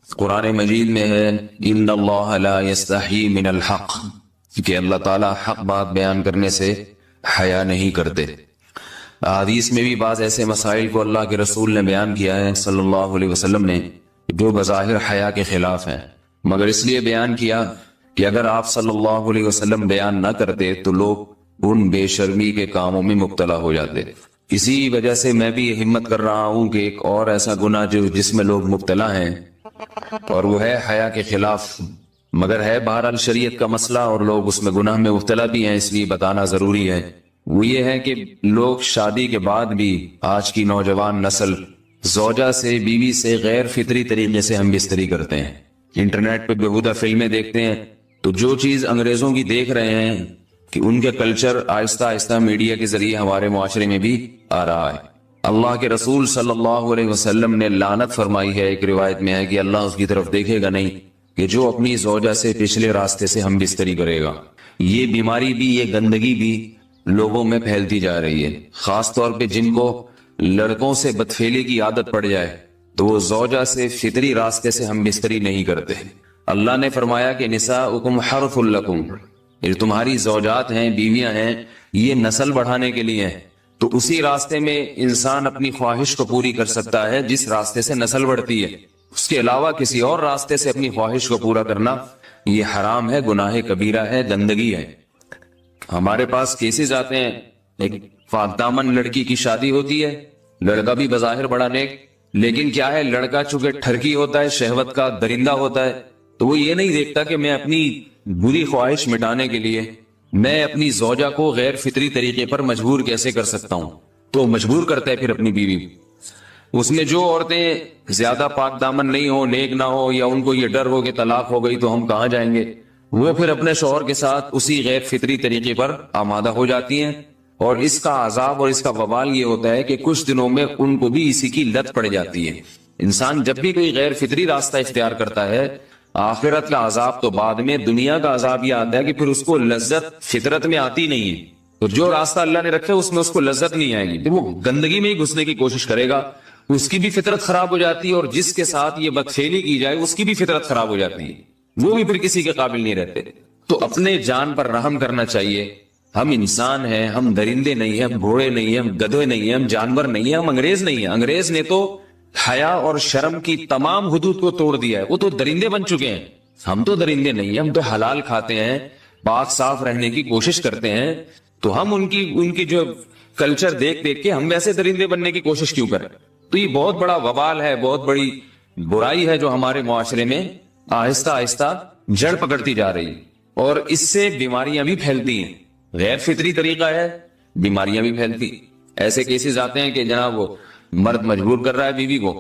قرآن مجید میں ہے ان اللہ لا یستحی من الحق، کہ اللہ تعالیٰ حق بات بیان کرنے سے حیا نہیں کرتے۔ حدیث میں بھی بعض ایسے مسائل کو اللہ کے رسول نے بیان کیا ہے صلی اللہ علیہ وسلم نے جو بظاہر حیا کے خلاف ہیں، مگر اس لیے بیان کیا کہ اگر آپ صلی اللہ علیہ وسلم بیان نہ کرتے تو لوگ ان بے شرمی کے کاموں میں مبتلا ہو جاتے۔ اسی وجہ سے میں بھی ہمت کر رہا ہوں کہ ایک اور ایسا گناہ جس میں لوگ مبتلا ہیں اور وہ ہے حیا کے خلاف، مگر ہے بہرحال شریعت کا مسئلہ اور لوگ اس میں گناہ میں مبتلا بھی ہیں، اس لیے بتانا ضروری ہے۔ وہ یہ ہے کہ لوگ شادی کے بعد بھی آج کی نوجوان نسل زوجہ سے، بیوی سے غیر فطری طریقے سے ہم بستری کرتے ہیں۔ انٹرنیٹ پہ بیہودہ فلمیں دیکھتے ہیں تو جو چیز انگریزوں کی دیکھ رہے ہیں کہ ان کے کلچر آہستہ آہستہ میڈیا کے ذریعے ہمارے معاشرے میں بھی آ رہا ہے۔ اللہ کے رسول صلی اللہ علیہ وسلم نے لعنت فرمائی ہے، ایک روایت میں ہے کہ اللہ اس کی طرف دیکھے گا نہیں کہ جو اپنی زوجہ سے پچھلے راستے سے ہم بستری کرے گا۔ یہ بیماری بھی، یہ گندگی بھی لوگوں میں پھیلتی جا رہی ہے، خاص طور پہ جن کو لڑکوں سے بدفعلی کی عادت پڑ جائے تو وہ زوجہ سے فطری راستے سے ہم بستری نہیں کرتے۔ اللہ نے فرمایا کہ نساؤکم حرث لکم، یہ تمہاری زوجات ہیں، بیویاں ہیں، یہ نسل بڑھانے کے لیے ہیں، تو اسی راستے میں انسان اپنی خواہش کو پوری کر سکتا ہے جس راستے سے نسل بڑھتی ہے۔ اس کے علاوہ کسی اور راستے سے اپنی خواہش کو پورا کرنا یہ حرام ہے، گناہ کبیرہ ہے، گندگی ہے۔ ہمارے پاس کیسز آتے ہیں، ایک پاک دامن لڑکی کی شادی ہوتی ہے، لڑکا بھی بظاہر بڑا نیک، لیکن کیا ہے، لڑکا چونکہ ٹھرکی ہوتا ہے، شہوت کا درندہ ہوتا ہے، تو وہ یہ نہیں دیکھتا کہ میں اپنی بری خواہش مٹانے کے لیے میں اپنی زوجہ کو غیر فطری طریقے پر مجبور کیسے کر سکتا ہوں، تو مجبور کرتا ہے پھر اپنی بیوی۔ اس میں جو عورتیں زیادہ پاک دامن نہیں ہو، نیک نہ ہو، یا ان کو یہ ڈر ہو کہ طلاق ہو گئی تو ہم کہاں جائیں گے، وہ پھر اپنے شوہر کے ساتھ اسی غیر فطری طریقے پر آمادہ ہو جاتی ہیں، اور اس کا عذاب اور اس کا وبال یہ ہوتا ہے کہ کچھ دنوں میں ان کو بھی اسی کی لت پڑ جاتی ہے۔ انسان جب بھی کوئی غیر فطری راستہ اختیار کرتا ہے، آخرت کا عذاب تو بعد میں، دنیا کا عذاب یہ آتا ہے کہ پھر اس کو لذت فطرت میں آتی نہیں ہے، تو جو راستہ اللہ نے رکھا ہے اس میں اس کو لذت نہیں آئے گی، وہ گندگی میں ہی گھسنے کی کوشش کرے گا، اس کی بھی فطرت خراب ہو جاتی ہے، اور جس کے ساتھ یہ بدفعلی کی جائے اس کی بھی فطرت خراب ہو جاتی ہے، وہ بھی پھر کسی کے قابل نہیں رہتے۔ تو اپنے جان پر رحم کرنا چاہیے۔ ہم انسان ہیں، ہم درندے نہیں ہیں، ہم گھوڑے نہیں ہیں، ہم گدھے نہیں ہیں، ہم جانور نہیں ہیں، ہم انگریز نہیں ہیں۔ انگریز نے تو حیا اور شرم کی تمام حدود کو توڑ دیا ہے، وہ تو درندے بن چکے ہیں۔ ہم تو درندے نہیں ہیں، ہم تو حلال کھاتے ہیں، پاک صاف رہنے کی کوشش کرتے ہیں، تو ہم ان کی جو کلچر دیکھ کے ہم ویسے درندے بننے کی کوشش کیوں کریں؟ تو یہ بہت بڑا وبال ہے، بہت بڑی برائی ہے جو ہمارے معاشرے میں آہستہ آہستہ جڑ پکڑتی جا رہی ہے، اور اس سے بیماریاں بھی پھیلتی ہیں۔ غیر فطری طریقہ ہے، بیماریاں بھی پھیلتی۔ ایسے کیسز آتے ہیں کہ جناب وہ مرد مجبور کر رہا ہے بیوی کو،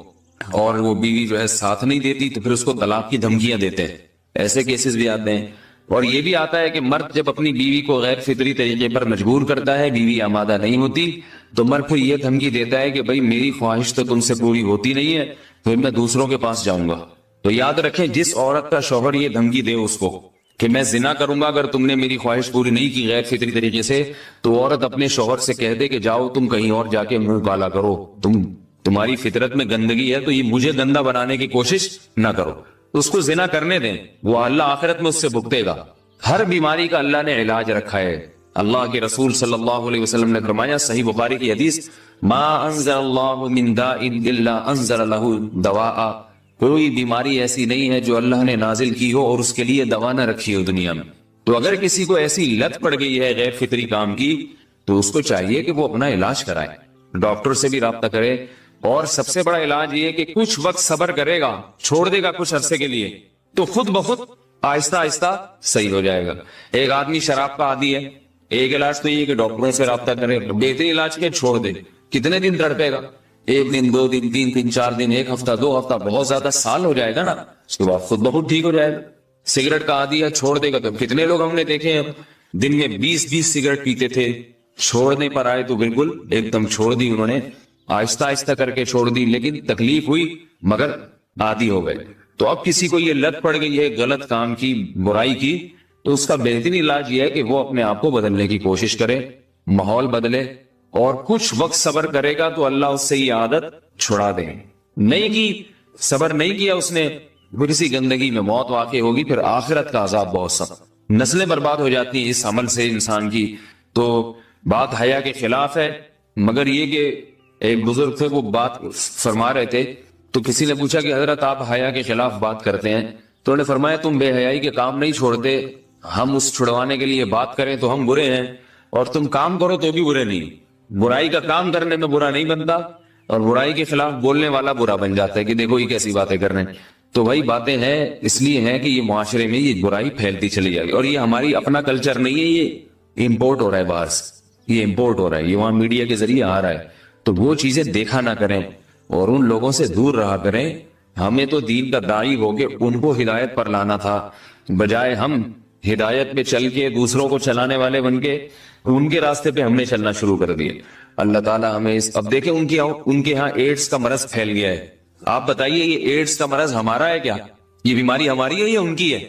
اور وہ بیوی جو ہے ساتھ نہیں دیتی تو پھر اس کو طلاق کی دھمکیاں دیتے ہیں، ایسے کیسز بھی آتے ہیں۔ اور یہ بھی آتا ہے کہ مرد جب اپنی بیوی کو غیر فطری طریقے پر مجبور کرتا ہے، بیوی آمادہ نہیں ہوتی، تو مرد پھر یہ دھمکی دیتا ہے کہ بھائی میری خواہش تو تم سے پوری ہوتی نہیں ہے، پھر میں دوسروں کے پاس جاؤں گا۔ تو یاد رکھیں، جس عورت کا شوہر یہ دھمکی دے اس کو کہ میں زنا کروں گا اگر تم نے میری خواہش پوری نہیں کی غیر فطری طریقے سے، تو عورت اپنے شوہر سے کہہ دے کہ جاؤ تم کہیں اور جا کے منہ کالا کرو، تمہاری فطرت میں گندگی ہے تو یہ مجھے گندا بنانے کی کوشش نہ کرو، اس کو زنا کرنے دیں، وہ اللہ آخرت میں اس سے بھگتے گا۔ ہر بیماری کا اللہ نے علاج رکھا ہے۔ اللہ کے رسول صلی اللہ علیہ وسلم نے فرمایا، صحیح بخاری کی حدیث، ما انزل اللہ من داء الا انزل له دواء، کوئی بیماری ایسی نہیں ہے جو اللہ نے نازل کی ہو اور اس کے لیے دوا نہ رکھی ہو دنیا میں۔ تو اگر کسی کو ایسی لت پڑ گئی ہے غیر فطری کام کی، تو اس کو چاہیے کہ وہ اپنا علاج کرائے، ڈاکٹر سے بھی رابطہ کرے، اور سب سے بڑا علاج یہ کہ کچھ وقت صبر کرے گا، چھوڑ دے گا کچھ عرصے کے لیے، تو خود بخود آہستہ آہستہ صحیح ہو جائے گا۔ ایک آدمی شراب کا عادی ہے، ایک علاج تو یہ کہ ڈاکٹروں سے رابطہ کرے، بہترین علاج کے چھوڑ دے، کتنے دن تڑپے گا؟ ایک دن، دو دن، تین دن، چار دن، ایک ہفتہ، دو ہفتہ، بہت زیادہ سال ہو جائے گا نا، اس کے بعد خود بخود ٹھیک ہو جائے گا۔ سگریٹ کا عادی ہے، چھوڑ دے گا، تو کتنے لوگ ہم نے دیکھے ہیں دن میں 20 سگریٹ پیتے تھے، چھوڑنے پر آئے تو بالکل ایک دم چھوڑ دی انہوں نے، آہستہ آہستہ کر کے چھوڑ دی، لیکن تکلیف ہوئی مگر عادی ہو گئے۔ تو اب کسی کو یہ لت پڑ گئی ہے غلط کام کی، برائی کی، تو اس کا بہترین علاج یہ ہے کہ وہ اپنے آپ کو بدلنے کی کوشش کرے، ماحول بدلے، اور کچھ وقت صبر کرے گا تو اللہ اس سے یہ عادت چھڑا دے۔ نہیں کی، صبر نہیں کیا اس نے، پھر اسی گندگی میں موت واقع ہوگی، پھر آخرت کا عذاب بہت سخت، نسلیں برباد ہو جاتی ہیں اس عمل سے انسان کی۔ تو بات حیا کے خلاف ہے، مگر یہ کہ ایک بزرگ تھے وہ بات فرما رہے تھے، تو کسی نے پوچھا کہ حضرت آپ حیا کے خلاف بات کرتے ہیں، تو انہوں نے فرمایا تم بے حیائی کے کام نہیں چھوڑتے، ہم اس چھڑوانے کے لیے بات کریں تو ہم برے ہیں، اور تم کام کرو تو بھی برے نہیں۔ برائی کا کام کرنے میں برا نہیں بنتا، اور برائی کے خلاف بولنے والا برا بن جاتا ہے کہ دیکھو یہ کیسی باتیں کر رہے ہیں۔ تو وہی باتیں ہیں، اس لیے ہیں کہ یہ معاشرے میں یہ برائی پھیلتی چلی جائے گی، اور یہ ہماری اپنا کلچر نہیں ہے، یہ امپورٹ ہو رہا ہے باہر سے، یہ امپورٹ ہو رہا ہے، یہ وہاں میڈیا کے ذریعے آ رہا ہے۔ تو وہ چیزیں دیکھا نہ کریں اور ان لوگوں سے دور رہا کریں۔ ہمیں تو دین کا داعی ہو کے ان کو ہدایت پر لانا تھا، بجائے ہم ہدایت پہ چل کے دوسروں کو چلانے والے بن کے ان کے راستے پہ ہم نے چلنا شروع کر دیے۔ اللہ تعالیٰ ہمیں اب دیکھیں ان کے یہاں ایڈز کا مرض پھیل گیا ہے۔ آپ بتائیے یہ ایڈز کا مرض ہمارا ہے کیا؟ یہ بیماری ہماری ہے یا ان کی ہے؟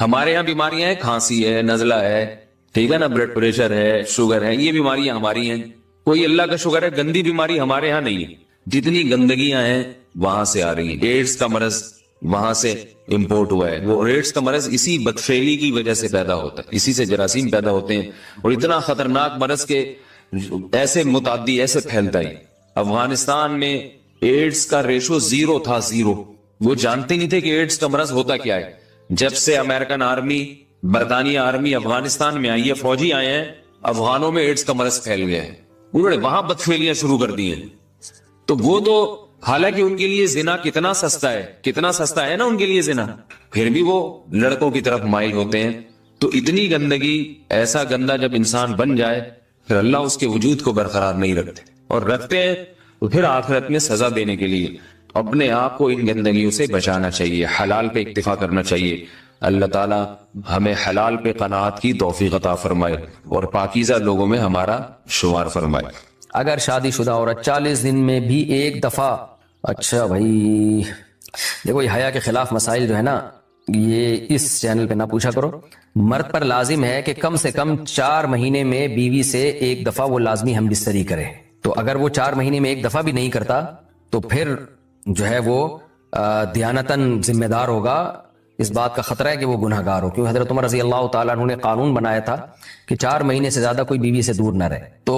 ہمارے یہاں بیماریاں ہیں، کھانسی ہے، نزلہ ہے، ٹھیک ہے نا، بلڈ پریشر ہے، شوگر ہے، یہ بیماریاں ہماری ہیں۔ کوئی اللہ کا شکر ہے گندی بیماری ہمارے ہاں نہیں ہے۔ جتنی گندگیاں ہیں وہاں سے آ رہی ہیں، ایڈز کا مرض وہاں سے امپورٹ ہوا ہے۔ وہ ایڈز کا مرض اسی بدفعلی کی وجہ سے پیدا ہوتا ہے، اسی سے جراثیم پیدا ہوتے ہیں، اور اتنا خطرناک مرض کے ایسے متعدی ایسے پھیلتا ہے۔ افغانستان میں ایڈز کا ریشو 0 تھا، 0۔ وہ جانتے نہیں تھے کہ ایڈز کا مرض ہوتا کیا ہے۔ جب سے امریکن آرمی، برطانیہ آرمی افغانستان میں آئی ہے، فوجی آئے ہیں، افغانوں میں ایڈز کا مرض پھیل گیا ہے، انہوں نے وہاں بدفعلیاں شروع کر دی ہیں۔ تو وہ تو حالانکہ ان کے لیے زنا کتنا سستا ہے، کتنا سستا ہے نا ان کے لیے زنا، پھر بھی وہ لڑکوں کی طرف مائل ہوتے ہیں۔ تو اتنی گندگی، ایسا گندا جب انسان بن جائے پھر اللہ اس کے وجود کو برقرار نہیں رکھتے، اور رکھتے ہیں تو پھر آخرت میں سزا دینے کے لیے اپنے آپ کو ان گندگیوں سے بچانا چاہیے، حلال پہ اکتفا کرنا چاہیے۔ اللہ تعالی ہمیں حلال پہ قناعت کی توفیق عطا فرمائے اور پاکیزہ لوگوں میں ہمارا شمار فرمائے۔ اگر شادی شدہ عورت 40 دن میں بھی ایک دفعہ، اچھا بھائی دیکھو یہ حیا کے خلاف مسائل جو ہے نا یہ اس چینل پہ نہ پوچھا کرو۔ مرد پر لازم ہے کہ کم سے کم 4 مہینے میں بیوی سے ایک دفعہ وہ لازمی ہم بستری کرے۔ تو اگر وہ 4 مہینے میں ایک دفعہ بھی نہیں کرتا تو پھر جو ہے وہ دیانتاً ذمہ دار ہوگا، اس بات کا خطرہ ہے کہ وہ گناہ گار ہو، کیونکہ حضرت عمر رضی اللہ تعالیٰ عنہ نے قانون بنایا تھا کہ 4 مہینے سے زیادہ کوئی بیوی سے دور نہ رہے، تو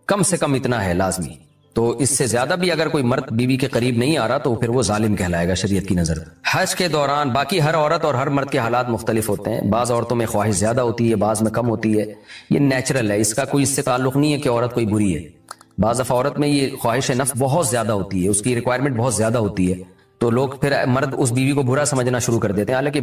کم سے کم اتنا ہے لازمی۔ تو اس سے زیادہ بھی اگر کوئی مرد بیوی کے قریب نہیں آ رہا تو پھر وہ ظالم کہلائے گا شریعت کی نظر۔ حج کے دوران باقی ہر عورت اور ہر مرد کے حالات مختلف ہوتے ہیں، بعض عورتوں میں خواہش زیادہ ہوتی ہے، بعض میں کم ہوتی ہے، یہ نیچرل ہے، اس کا کوئی اس سے تعلق نہیں ہے کہ عورت کوئی بری ہے۔ بعض دفعہ عورت میں یہ خواہش نفس بہت زیادہ ہوتی ہے، اس کی ریکوائرمنٹ بہت زیادہ ہوتی ہے، تو لوگ پھر مرد اس بیوی کو برا سمجھنا شروع کر دیتے ہیں، حالانکہ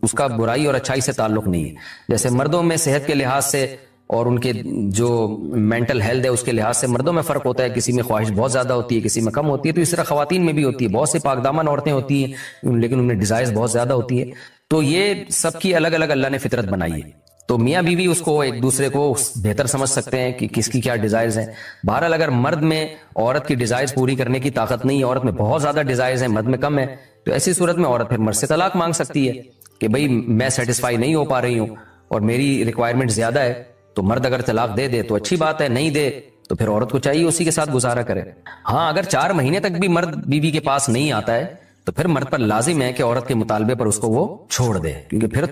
اس کا برائی اور اچھائی سے تعلق نہیں ہے۔ جیسے مردوں میں صحت کے لحاظ سے اور ان کے جو مینٹل ہیلتھ ہے اس کے لحاظ سے مردوں میں فرق ہوتا ہے، کسی میں خواہش بہت زیادہ ہوتی ہے، کسی میں کم ہوتی ہے، تو اس طرح خواتین میں بھی ہوتی ہے۔ بہت سے پاک دامن عورتیں ہوتی ہیں لیکن ان میں ڈیزائرز بہت زیادہ ہوتی ہے، تو یہ سب کی الگ الگ اللہ نے فطرت بنائی ہے، تو میاں بیوی اس کو ایک دوسرے کو بہتر سمجھ سکتے ہیں کہ کس کی کیا ڈیزائرز ہیں۔ بہرحال اگر مرد میں عورت کی ڈیزائرز پوری کرنے کی طاقت نہیں ہے، عورت میں بہت زیادہ ڈیزائرز ہیں، مرد میں کم ہے، تو ایسی صورت میں عورت پھر مرد سے طلاق مانگ سکتی ہے کہ بھئی میں سیٹسفائی نہیں ہو پا رہی ہوں اور میری ریکوائرمنٹ زیادہ ہے۔ تو مرد اگر طلاق دے دے تو اچھی بات ہے، نہیں دے تو پھر عورت کو چاہیے اسی کے ساتھ گزارا کرے۔ ہاں اگر 4 مہینے تک بھی مرد بیوی کے پاس نہیں آتا ہے تو پھر مرد پر لازم ہے کہ عورت کے مطالبے پر اس کو وہ چھوڑ دے، کیونکہ پھر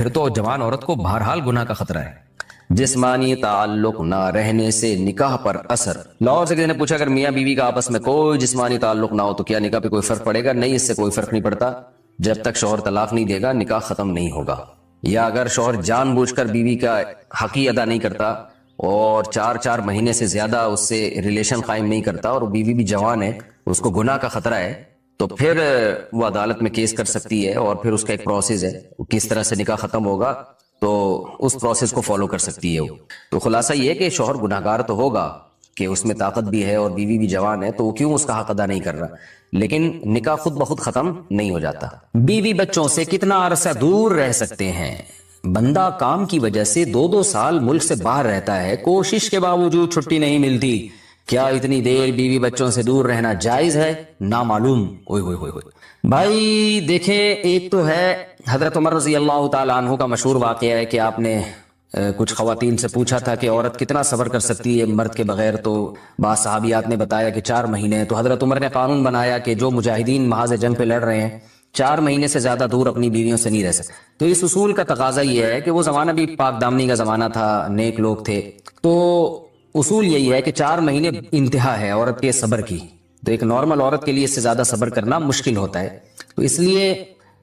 تو جوان عورت کو بہرحال گناہ کا خطرہ ہے۔ جسمانی تعلق نہ رہنے سے نکاح پر اثر۔ لاہور سے کسی نے پوچھا اگر میاں بیوی کا آپس میں کوئی جسمانی تعلق نہ ہو تو کیا نکاح پہ کوئی فرق پڑے گا؟ نہیں، اس سے کوئی فرق نہیں پڑتا، جب تک شوہر طلاق نہیں دے گا نکاح ختم نہیں ہوگا۔ یا اگر شوہر جان بوجھ کر بیوی کا حق ہی ادا نہیں کرتا اور 4 مہینے سے زیادہ اس سے ریلیشن قائم نہیں کرتا اور بیوی بھی جوان ہے، اس کو گناہ کا خطرہ ہے، تو پھر وہ عدالت میں کیس کر سکتی ہے، اور پھر اس کا ایک پروسیس ہے کس طرح سے نکاح ختم ہوگا، تو اس پروسیس کو فالو کر سکتی ہے وہ۔ تو خلاصہ یہ ہے کہ شوہر گناہگار تو ہوگا کہ اس میں طاقت بھی ہے اور بیوی بھی جوان ہے، تو وہ کیوں اس کا حق ادا نہیں کر رہا، لیکن نکاح خود بخود ختم نہیں ہو جاتا۔ بیوی بچوں سے کتنا عرصہ دور رہ سکتے ہیں؟ بندہ کام کی وجہ سے 2 سال ملک سے باہر رہتا ہے، کوشش کے باوجود چھٹی نہیں ملتی، کیا اتنی دیر بیوی بچوں سے دور رہنا جائز ہے؟ نامعلوم۔ اوئے ہوئے ہوئے ہوئے بھائی دیکھیں، ایک تو ہے حضرت عمر رضی اللہ تعالیٰ عنہ کا مشہور واقعہ ہے کہ آپ نے کچھ خواتین سے پوچھا تھا کہ عورت کتنا صبر کر سکتی ہے مرد کے بغیر، تو بعض صحابیات نے بتایا کہ 4 مہینے. تو حضرت عمر نے قانون بنایا کہ جو مجاہدین محاذ جنگ پہ لڑ رہے ہیں 4 مہینے سے زیادہ دور اپنی بیویوں سے نہیں رہ سکتے. تو اس اصول کا تقاضا یہ ہے کہ وہ زمانہ بھی پاک دامنی کا زمانہ تھا، نیک لوگ تھے، تو اصول یہی ہے کہ 4 مہینے انتہا ہے عورت کے صبر کی. تو ایک نارمل عورت کے لیے اس سے زیادہ صبر کرنا مشکل ہوتا ہے. تو اس لیے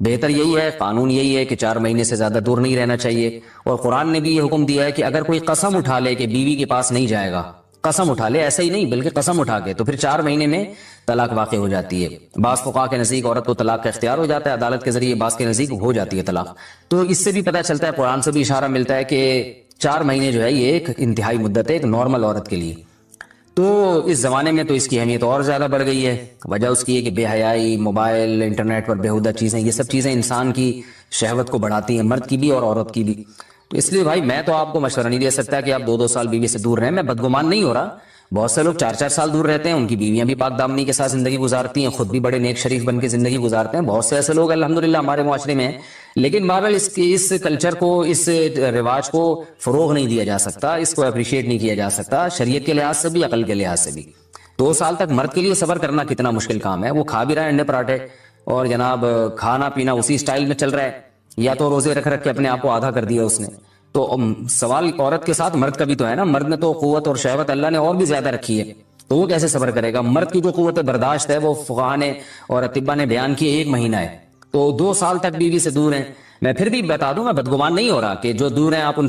بہتر یہی ہے، قانون یہی ہے کہ 4 مہینے سے زیادہ دور نہیں رہنا چاہیے. اور قرآن نے بھی یہ حکم دیا ہے کہ اگر کوئی قسم اٹھا لے کہ بیوی کے پاس نہیں جائے گا، قسم اٹھا لے، ایسا ہی نہیں بلکہ قسم اٹھا کے، تو پھر 4 مہینے میں طلاق واقع ہو جاتی ہے. بعض فقہا کے نزدیک عورت کو طلاق کا اختیار ہو جاتا ہے عدالت کے ذریعے، بعض کے نزدیک ہو جاتی ہے طلاق. تو اس سے بھی پتہ چلتا ہے، قرآن سے بھی اشارہ ملتا ہے کہ 4 مہینے جو ہے یہ ایک انتہائی مدت ہے ایک نارمل عورت کے لیے. تو اس زمانے میں تو اس کی اہمیت اور زیادہ بڑھ گئی ہے. وجہ اس کی ہے کہ بے حیائی، موبائل، انٹرنیٹ پر بیہودہ چیزیں، یہ سب چیزیں انسان کی شہوت کو بڑھاتی ہیں، مرد کی بھی اور عورت کی بھی. تو اس لیے بھائی میں تو آپ کو مشورہ نہیں دے سکتا کہ آپ 2 سال بیوی سے دور رہیں. میں بدگمان نہیں ہو رہا، بہت سے لوگ 4 سال دور رہتے ہیں، ان کی بیویاں بھی پاک دامنی کے ساتھ زندگی گزارتی ہیں، خود بھی بڑے نیک شریف بن کے زندگی گزارتے ہیں. بہت سے ایسے لوگ الحمدللہ ہمارے معاشرے میں ہیں. لیکن بہرحال اس کلچر کو، اس رواج کو فروغ نہیں دیا جا سکتا، اس کو اپریشیٹ نہیں کیا جا سکتا شریعت کے لحاظ سے بھی، عقل کے لحاظ سے بھی. 2 سال تک مرد کے لیے صبر کرنا کتنا مشکل کام ہے. وہ کھا بھی رہا ہے انڈے پراٹھے اور جناب کھانا پینا اسی سٹائل میں چل رہا ہے، یا تو روزے رکھ کے اپنے آپ کو آدھا کر دیا اس نے. تو سوال عورت کے ساتھ مرد کا بھی تو ہے نا. مرد نے تو قوت اور شہوت اللہ نے اور بھی زیادہ رکھی ہے، تو وہ کیسے صبر کرے گا؟ مرد کی جو قوت برداشت ہے وہ فقہا نے اور اطباء نے بیان کی 1 مہینہ ہے. تو 2 سال تک بیوی سے دور ہیں. میں پھر بھی بتا دوں، میں بدگمان نہیں ہو رہا کہ جو دور ہیں آپ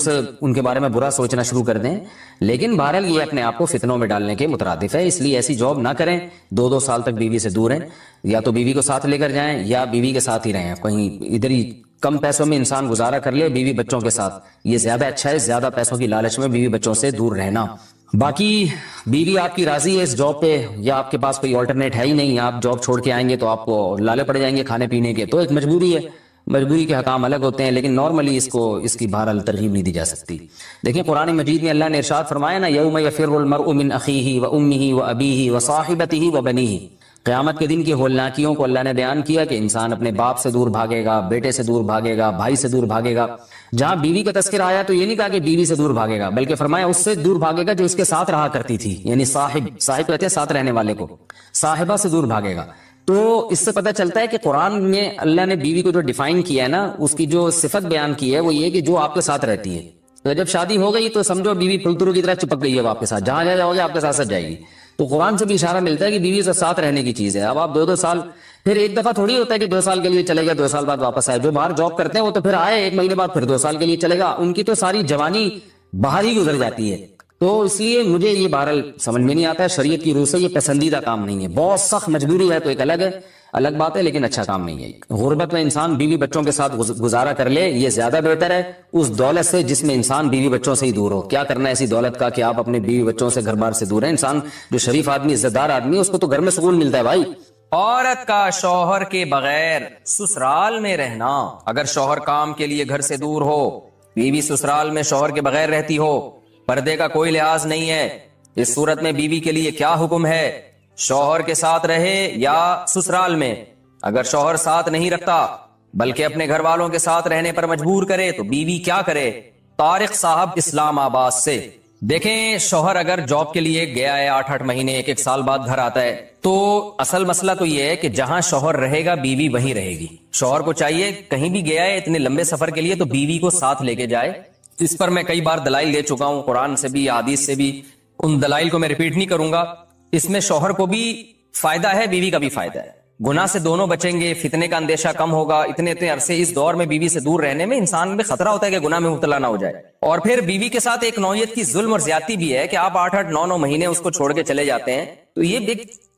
ان کے بارے میں برا سوچنا شروع کر دیں، لیکن بہرحال یہ اپنے آپ کو فتنوں میں ڈالنے کے مترادف ہے. اس لیے ایسی جاب نہ کریں. 2 سال تک بیوی سے دور ہیں، یا تو بیوی کو ساتھ لے کر جائیں یا بیوی کے ساتھ ہی رہیں. کہیں ادھر ہی کم پیسوں میں انسان گزارا کر لے بیوی بچوں کے ساتھ، یہ زیادہ اچھا ہے. زیادہ پیسوں کی لالچ میں بیوی بچوں سے دور رہنا. باقی بیوی آپ کی راضی ہے اس جاب پہ، یا آپ کے پاس کوئی آلٹرنیٹ ہے ہی نہیں، آپ جاب چھوڑ کے آئیں گے تو آپ کو لالے پڑ جائیں گے کھانے پینے کے، تو ایک مجبوری ہے. مجبوری کے حکام الگ ہوتے ہیں، لیکن نارملی اس کی بہرحال ترغیب نہیں دی جا سکتی. دیکھیں قرآن مجید میں اللہ نے ارشاد فرمایا نا، یوم یفر المرء من اخیہ وامہ وابیہ وصاحبتہ وبنیہ. قیامت کے دن کی ہولناکیوں کو اللہ نے بیان کیا کہ انسان اپنے باپ سے دور بھاگے گا، بیٹے سے دور بھاگے گا، بھائی سے دور بھاگے گا. جہاں بیوی کا تذکرہ آیا تو یہ نہیں کہا کہ بیوی سے دور بھاگے گا، بلکہ فرمایا اس سے دور بھاگے گا جو اس کے ساتھ رہا کرتی تھی، یعنی صاحب کہتے ہیں ساتھ رہنے والے کو، صاحبہ سے دور بھاگے گا. تو اس سے پتہ چلتا ہے کہ قرآن میں اللہ نے بیوی کو جو ڈیفائن کیا ہے نا، اس کی جو صفت بیان کی ہے وہ یہ کہ جو آپ کے ساتھ رہتی ہے. تو جب شادی ہو گئی تو سمجھو بیوی پھلترو کی طرح چپک گئی ہے آپ کے ساتھ، جہاں جاؤ گے آپ کے ساتھ ساتھ جائے گی. تو قرآن سے بھی اشارہ ملتا ہے کہ بیوی سے ساتھ رہنے کی چیز ہے. اب آپ 2 سال، پھر ایک دفعہ تھوڑی ہوتا ہے کہ 2 سال کے لیے چلے گا 2 سال بعد واپس آئے. جو باہر جاب کرتے ہیں وہ تو پھر آئے 1 مہینے بعد پھر 2 سال کے لیے چلے گا، ان کی تو ساری جوانی باہر ہی گزر جاتی ہے. تو اس لیے مجھے یہ بہرحال سمجھ میں نہیں آتا ہے، شریعت کی روح سے یہ پسندیدہ کام نہیں ہے. بہت سخت مجبوری ہے تو ایک الگ بات ہے، لیکن اچھا کام نہیں ہے. غربت میں انسان بیوی بچوں کے ساتھ گزارا کر لے، یہ زیادہ بہتر ہے اس دولت سے جس میں انسان بیوی بچوں سے ہی دور ہو. کیا کرنا ہے ایسی دولت کا کہ آپ اپنے بیوی بچوں سے گھر بار سے دور ہیں. انسان جو شریف آدمی، عزت دار آدمی، اس کو تو گھر میں سکون ملتا ہے بھائی. عورت کا شوہر کے بغیر سسرال میں رہنا. اگر شوہر کام کے لیے گھر سے دور ہو، بیوی سسرال میں شوہر کے بغیر رہتی ہو، پردے کا کوئی لحاظ نہیں ہے، اس صورت میں بیوی کے لیے کیا حکم ہے؟ شوہر کے ساتھ رہے یا سسرال میں؟ اگر شوہر ساتھ نہیں رکھتا بلکہ اپنے گھر والوں کے ساتھ رہنے پر مجبور کرے تو بیوی کیا کرے؟ طارق صاحب اسلام آباد سے. دیکھیں شوہر اگر جاب کے لیے گیا ہے 8 مہینے 1 سال بعد گھر آتا ہے، تو اصل مسئلہ تو یہ ہے کہ جہاں شوہر رہے گا بیوی وہیں رہے گی. شوہر کو چاہیے کہیں بھی گیا ہے اتنے لمبے سفر کے لیے تو بیوی کو ساتھ لے کے جائے. اس پر میں کئی بار دلائل دے چکا ہوں، قرآن سے بھی حدیث سے بھی. ان دلائل کو میں ریپیٹ نہیں کروں گا. اس میں شوہر کو بھی فائدہ ہے، بیوی کا بھی فائدہ ہے. گناہ سے دونوں بچیں گے، فتنے کا اندیشہ کم ہوگا. اتنے عرصے اس دور میں بیوی سے دور رہنے میں انسان میں خطرہ ہوتا ہے کہ گناہ میں مبتلا نہ ہو جائے. اور پھر بیوی کے ساتھ ایک نوعیت کی ظلم اور زیادتی بھی ہے کہ آپ 8 9 مہینے اس کو چھوڑ کے چلے جاتے ہیں، تو یہ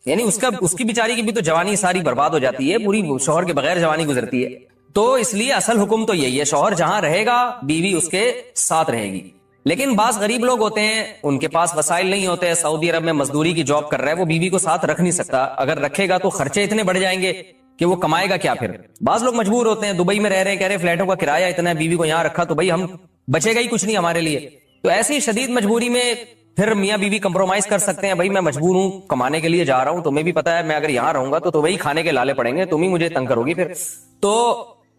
یعنی اس کی بیچاری کی بھی تو جوانی ساری برباد ہو جاتی ہے، پوری شوہر کے بغیر جوانی گزرتی ہے. تو اس لیے اصل حکم تو یہی ہے، شوہر جہاں رہے گا بیوی اس کے ساتھ رہے گی. لیکن بعض غریب لوگ ہوتے ہیں، ان کے پاس وسائل نہیں ہوتے، سعودی عرب میں مزدوری کی جاب کر رہا ہے، وہ بیوی کو ساتھ رکھ نہیں سکتا. اگر رکھے گا تو خرچے اتنے بڑھ جائیں گے کہ وہ کمائے گا کیا پھر. بعض لوگ مجبور ہوتے ہیں، دبئی میں رہ رہے ہیں، کہہ رہے فلیٹوں کا کرایہ اتنا ہے، بیوی کو یہاں رکھا تو بھائی ہم بچے گا ہی کچھ نہیں ہمارے لیے. تو ایسی شدید مجبوری میں پھر میاں بیوی کمپرومائز کر سکتے ہیں، بھائی میں مجبور ہوں، کمانے کے لیے جا رہا ہوں، تمہیں بھی پتا ہے میں اگر یہاں رہوں گا تو وہی کھانے کے لالے پڑیں گے، تم ہی مجھے تنگ کرو گی پھر. تو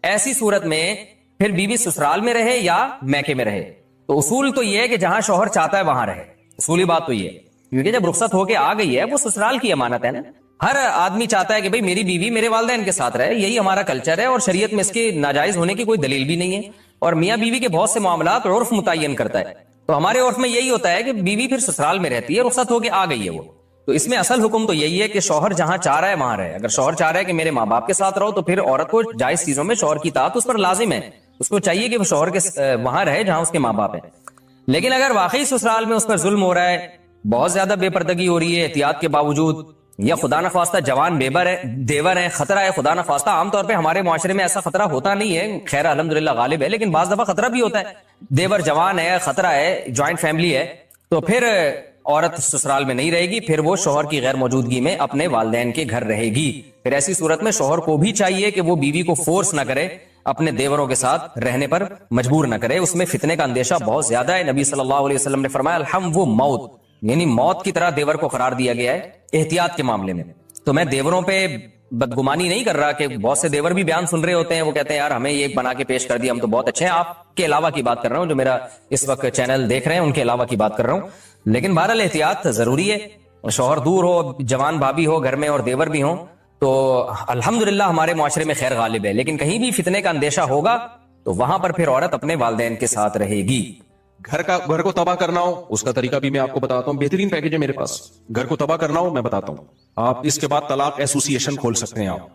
ایسی صورت میں پھر بیوی سسرال میں رہے یا میکے میں رہے. تو اصول تو یہ ہے کہ جہاں شوہر چاہتا ہے وہاں رہے. اصولی بات تو یہ ہے, کیونکہ جب رخصت ہو کے آ گئی ہے وہ سسرال کی امانت ہے نا. ہر آدمی چاہتا ہے کہ بھئی میری بیوی میرے والدین کے ساتھ رہے, یہی ہمارا کلچر ہے, اور شریعت میں اس کے ناجائز ہونے کی کوئی دلیل بھی نہیں ہے. اور میاں بیوی کے بہت سے معاملات عرف متعین کرتا ہے, تو ہمارے عرف میں یہی ہوتا ہے کہ بیوی پھر سسرال میں رہتی ہے, رخصت ہو کے آ گئی ہے وہ. تو اس میں اصل حکم تو یہی ہے کہ شوہر جہاں چاہ رہا ہے وہاں رہے. اگر شوہر چاہ رہا ہے کہ میرے ماں باپ کے ساتھ رہو, تو پھر عورت کو جائز چیزوں میں شوہر کی اطاعت اس پر لازم ہے. اس کو چاہیے کہ وہ شوہر کے وہاں رہے جہاں اس کے ماں باپ ہیں. لیکن اگر واقعی سسرال میں اس پر ظلم ہو رہا ہے, بہت زیادہ بے پردگی ہو رہی ہے احتیاط کے باوجود, یا خدا نخواستہ جوان دیور ہے, خطرہ ہے خدا نخواستہ. عام طور پہ ہمارے معاشرے میں ایسا خطرہ ہوتا نہیں ہے, خیر الحمدللہ غالب ہے, لیکن بعض دفعہ خطرہ بھی ہوتا ہے. دیور جوان ہے, خطرہ ہے, جوائنٹ فیملی ہے, تو پھر عورت سسرال میں نہیں رہے گی, پھر وہ شوہر کی غیر موجودگی میں اپنے والدین کے گھر رہے گی. پھر ایسی صورت میں شوہر کو بھی چاہیے کہ وہ بیوی کو فورس نہ کرے, اپنے دیوروں کے ساتھ رہنے پر مجبور نہ کرے. اس میں فتنے کا اندیشہ بہت زیادہ ہے. نبی صلی اللہ علیہ وسلم نے فرمایا الحم وہ موت, یعنی موت کی طرح دیور کو قرار دیا گیا ہے احتیاط کے معاملے میں. تو میں دیوروں پہ بدگمانی نہیں کر رہا, کہ بہت سے دیور بھی بیان سن رہے ہوتے ہیں, وہ کہتے ہیں یار ہمیں یہ بنا کے پیش کر دیا, ہم تو بہت اچھے ہیں. آپ کے علاوہ کی بات کر رہا ہوں, جو میرا اس وقت چینل دیکھ رہے ہیں ان کے علاوہ کی بات کر رہا ہوں. لیکن بہرحال احتیاط ضروری ہے. شوہر دور ہو, جوان بھابھی ہو گھر میں اور دیور بھی ہوں, تو الحمدللہ ہمارے معاشرے میں خیر غالب ہے. لیکن کہیں بھی فتنے کا اندیشہ ہوگا تو وہاں پر پھر عورت اپنے والدین کے ساتھ رہے گی. گھر کو تباہ کرنا ہو اس کا طریقہ بھی میں آپ کو بتاتا ہوں. بہترین پیکج ہے میرے پاس. گھر کو تباہ کرنا ہو میں بتاتا ہوں. آپ اس کے بعد طلاق ایسوسی ایشن کھول سکتے ہیں. آپ